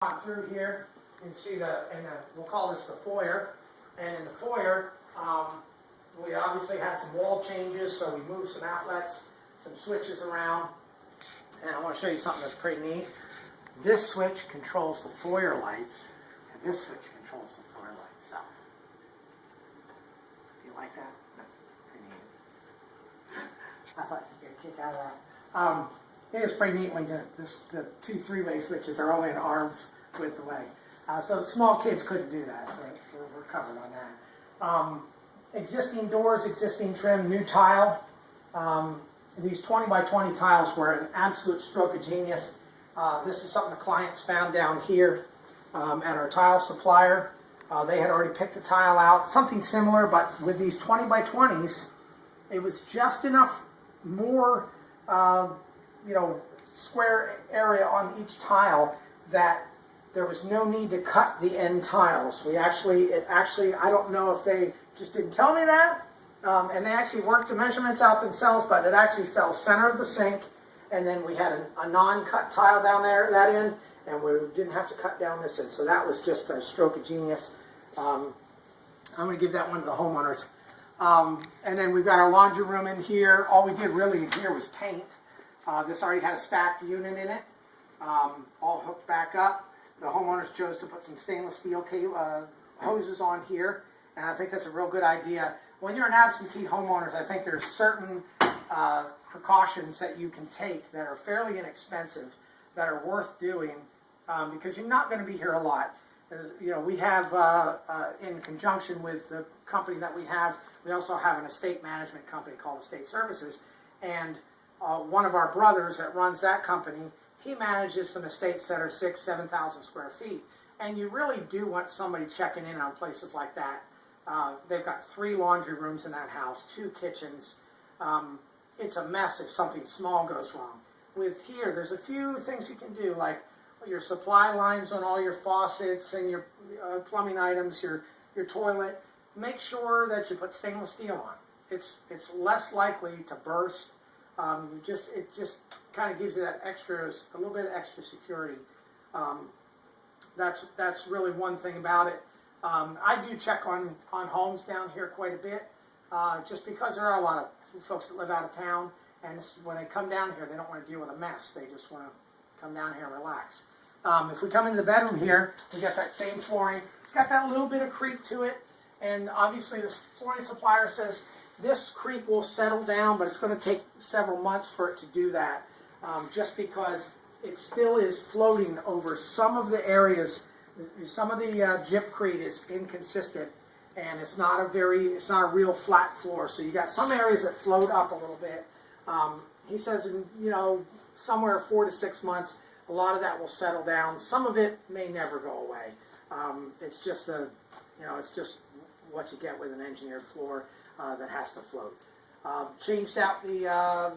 On through here, you can see we'll call this the foyer, and in the foyer, we obviously had some wall changes, so we moved some outlets, some switches around, and I want to show you something that's pretty neat. This switch controls the foyer lights, and this switch controls the foyer lights. So, do you like that? That's pretty neat. I thought you'd get a kick out of that. It is pretty neat when the two three-way switches are only an arm's width away. So small kids couldn't do that, so we're covered on that. Existing doors, existing trim, new tile. These 20 by 20 tiles were an absolute stroke of genius. This is something the clients found down here at our tile supplier. They had already picked a tile out, something similar, but with these 20 by 20s, it was just enough more square area on each tile that there was no need to cut the end tiles. I don't know if they just didn't tell me that, and they actually worked the measurements out themselves, but it actually fell center of the sink, and then we had a non-cut tile down there at that end, and we didn't have to cut down this end, so that was just a stroke of genius. I'm going to give that one to the homeowners. And then we've got our laundry room in here. All we did really in here was paint. This already had a stacked unit in it, all hooked back up. The homeowners chose to put some stainless steel hoses on here, and I think that's a real good idea. When you're an absentee homeowner, I think there's certain precautions that you can take that are fairly inexpensive, that are worth doing, because you're not going to be here a lot. We have, in conjunction with the company that we also have an estate management company called Estate Services, and one of our brothers that runs that company, he manages some estates that are 6,000 to 7,000 square feet. And you really do want somebody checking in on places like that. They've got 3 laundry rooms in that house, 2 kitchens. It's a mess if something small goes wrong. With here, there's a few things you can do, like your supply lines on all your faucets and your plumbing items, your toilet. Make sure that you put stainless steel on. It's less likely to burst. It just kind of gives you that a little bit of extra security. That's really one thing about it. I do check on homes down here quite a bit, just because there are a lot of folks that live out of town, and when they come down here, they don't want to deal with a mess. They just want to come down here and relax. If we come into the bedroom here, we got that same flooring. It's got that little bit of creak to it, and obviously this flooring supplier says this creak will settle down, but it's going to take several months for it to do that, just because it still is floating over some of the areas. Some of the gypcrete is inconsistent, and it's not a real flat floor. So you got some areas that float up a little bit. He says, somewhere 4 to 6 months, a lot of that will settle down. Some of it may never go away. It's just it's just what you get with an engineered floor that has to float. Changed out the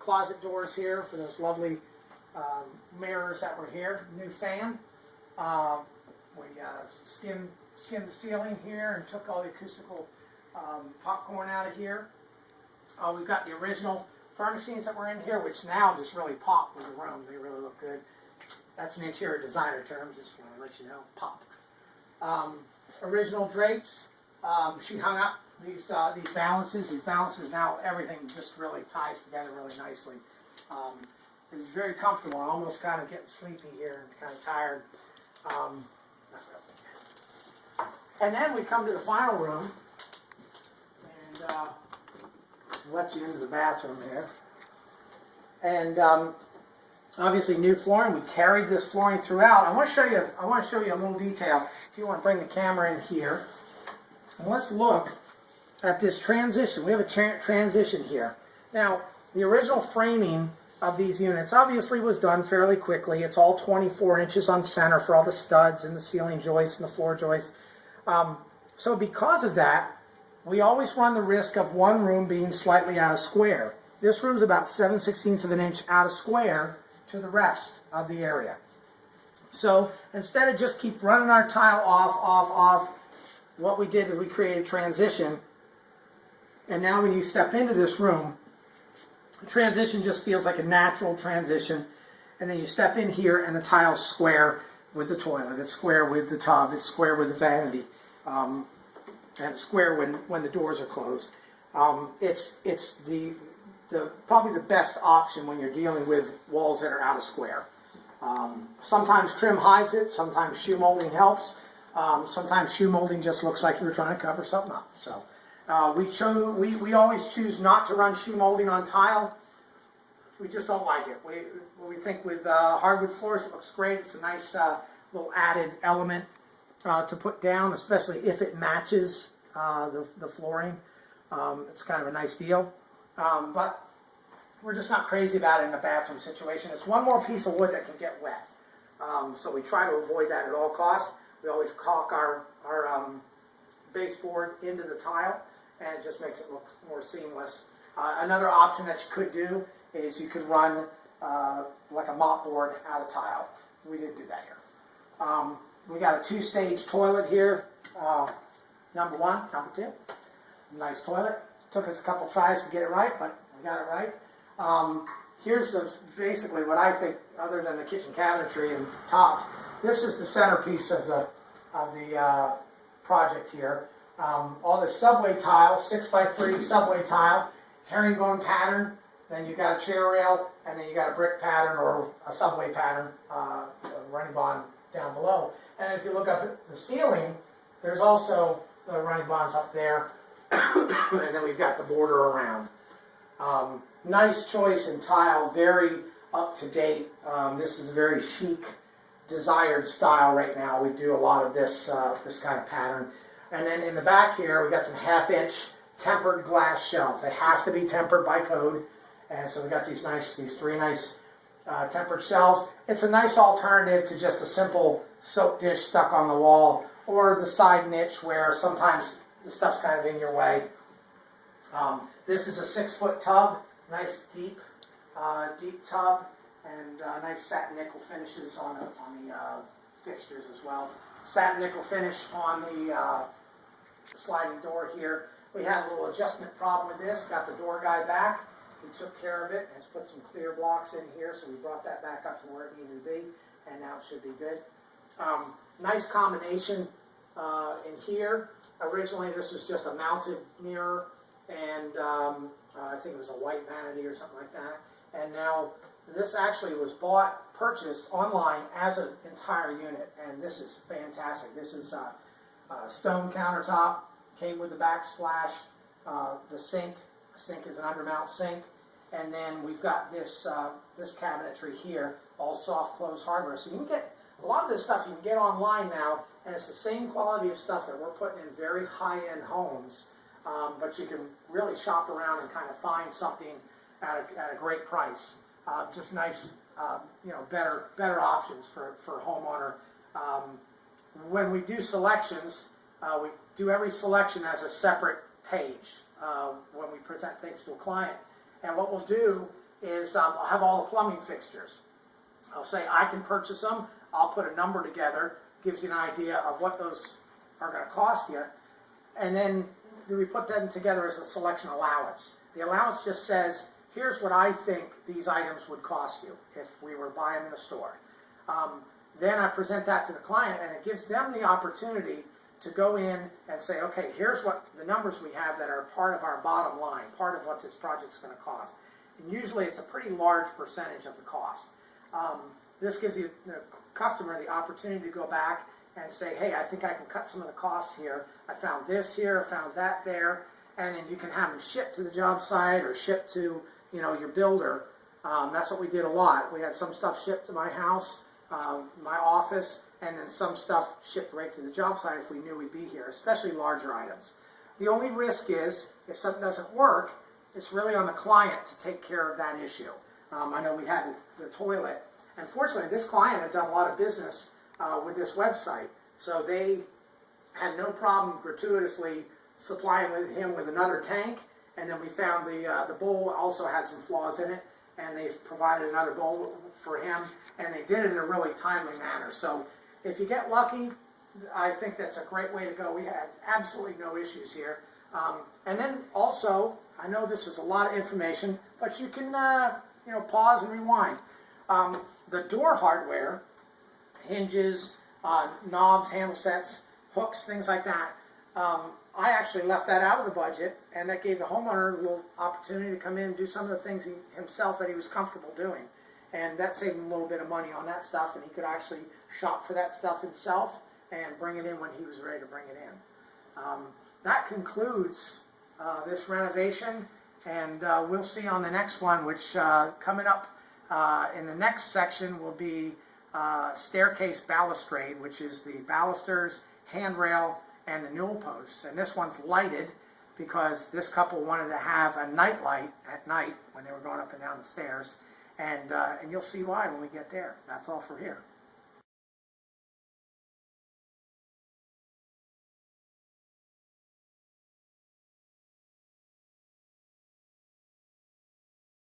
closet doors here for those lovely mirrors that were here. New fan. We skimmed the ceiling here and took all the acoustical popcorn out of here. We've got the original furnishings that were in here, which now just really pop with the room. They really look good. That's an interior designer term, just want to let you know, pop. Original drapes. She hung up these valances. These valances now, everything just really ties together really nicely. It was very comfortable. I'm almost kind of getting sleepy here and kind of tired. And then we come to the final room, and let you into the bathroom here. And obviously new flooring. We carried this flooring throughout. I want to show you a little detail. If you want to bring the camera in here, and let's look at this transition. We have a transition here. Now, the original framing of these units obviously was done fairly quickly. It's all 24 inches on center for all the studs and the ceiling joists and the floor joists. So because of that, we always run the risk of one room being slightly out of square. This room's about 7/16 of an inch out of square to the rest of the area. So instead of just keep running our tile off, what we did is we created a transition. And now when you step into this room, the transition just feels like a natural transition. And then you step in here and the tile's square. with the toilet. It's square with the tub. It's square with the vanity, and it's square when the doors are closed. It's the probably the best option when you're dealing with walls that are out of square. Sometimes trim hides it. Sometimes shoe molding helps. Sometimes shoe molding just looks like you're trying to cover something up. So we always choose not to run shoe molding on tile. We just don't like it. We think with hardwood floors it looks great. It's a nice little added element to put down, especially if it matches the flooring. It's kind of a nice deal. But we're just not crazy about it in a bathroom situation. It's one more piece of wood that can get wet. So we try to avoid that at all costs. We always caulk our baseboard into the tile, and it just makes it look more seamless. Another option that you could do is you could run like a mop board out of tile. We didn't do that here. We got a 2-stage toilet here. Number 1, number 2. Nice toilet. Took us a couple tries to get it right, but we got it right. Here's basically what I think, other than the kitchen cabinetry and tops, this is the centerpiece of the project here. All the subway tile, 6x3 subway tile, herringbone pattern. Then you got a chair rail, and then you got a brick pattern or a subway pattern running bond down below. And if you look up at the ceiling, there's also the running bonds up there, and then we've got the border around. Nice choice in tile, very up to date. This is a very chic, desired style right now. We do a lot of this this kind of pattern. And then in the back here, we got some 1/2-inch tempered glass shelves. They have to be tempered by code. And so we got these 3 nice tempered shelves. It's a nice alternative to just a simple soap dish stuck on the wall, or the side niche where sometimes the stuff's kind of in your way. This is a 6-foot tub, nice deep tub, and nice satin nickel finishes on the fixtures as well. Satin nickel finish on the sliding door here. We had a little adjustment problem with this. Got the door guy back. He took care of it, has put some clear blocks in here, so we brought that back up to where it needed to be, and now it should be good. Nice combination in here. Originally this was just a mounted mirror, and I think it was a white vanity or something like that. And now this actually was purchased online as an entire unit, and this is fantastic. This is a stone countertop, came with the backsplash, the sink. The sink is an undermount sink, and then we've got this this cabinetry here, all soft close hardware. So you can get a lot of this stuff you can get online now, and it's the same quality of stuff that we're putting in very high-end homes, but you can really shop around and kind of find something at a great price. Just nice, better options for homeowner. When we do selections, we do every selection as a separate page when we present things to a client. And what we'll do is I'll have all the plumbing fixtures. I'll say I can purchase them. I'll put a number together, gives you an idea of what those are going to cost you. And then we put them together as a selection allowance. The allowance just says, here's what I think these items would cost you if we were buying them in the store. Then I present that to the client, and it gives them the opportunity to go in and say, okay, here's what the numbers we have that are part of our bottom line, part of what this project's going to cost. And usually it's a pretty large percentage of the cost. This gives you the customer the opportunity to go back and say, hey, I think I can cut some of the costs here. I found this here, I found that there, and then you can have them shipped to the job site or shipped to your builder. That's what we did a lot. We had some stuff shipped to my house, my office, and then some stuff shipped right to the job site if we knew we'd be here, especially larger items. The only risk is, if something doesn't work, it's really on the client to take care of that issue. I know we had the toilet, and fortunately this client had done a lot of business with this website, so they had no problem gratuitously supplying him with another tank, and then we found the bowl also had some flaws in it, and they provided another bowl for him, and they did it in a really timely manner. So if you get lucky, I think that's a great way to go. We had absolutely no issues here. And then also, I know this is a lot of information, but you can pause and rewind. The door hardware hinges, knobs, handle sets, hooks, things like that. I actually left that out of the budget, and that gave the homeowner a little opportunity to come in and do some of the things himself that he was comfortable doing. And that saved him a little bit of money on that stuff, and he could actually shop for that stuff himself and bring it in when he was ready to bring it in. That concludes this renovation, and we'll see on the next one, which coming up in the next section will be staircase balustrade, which is the balusters, handrail, and the newel posts. And this one's lighted because this couple wanted to have a night light at night when they were going up and down the stairs. And you'll see why when we get there. That's all for here.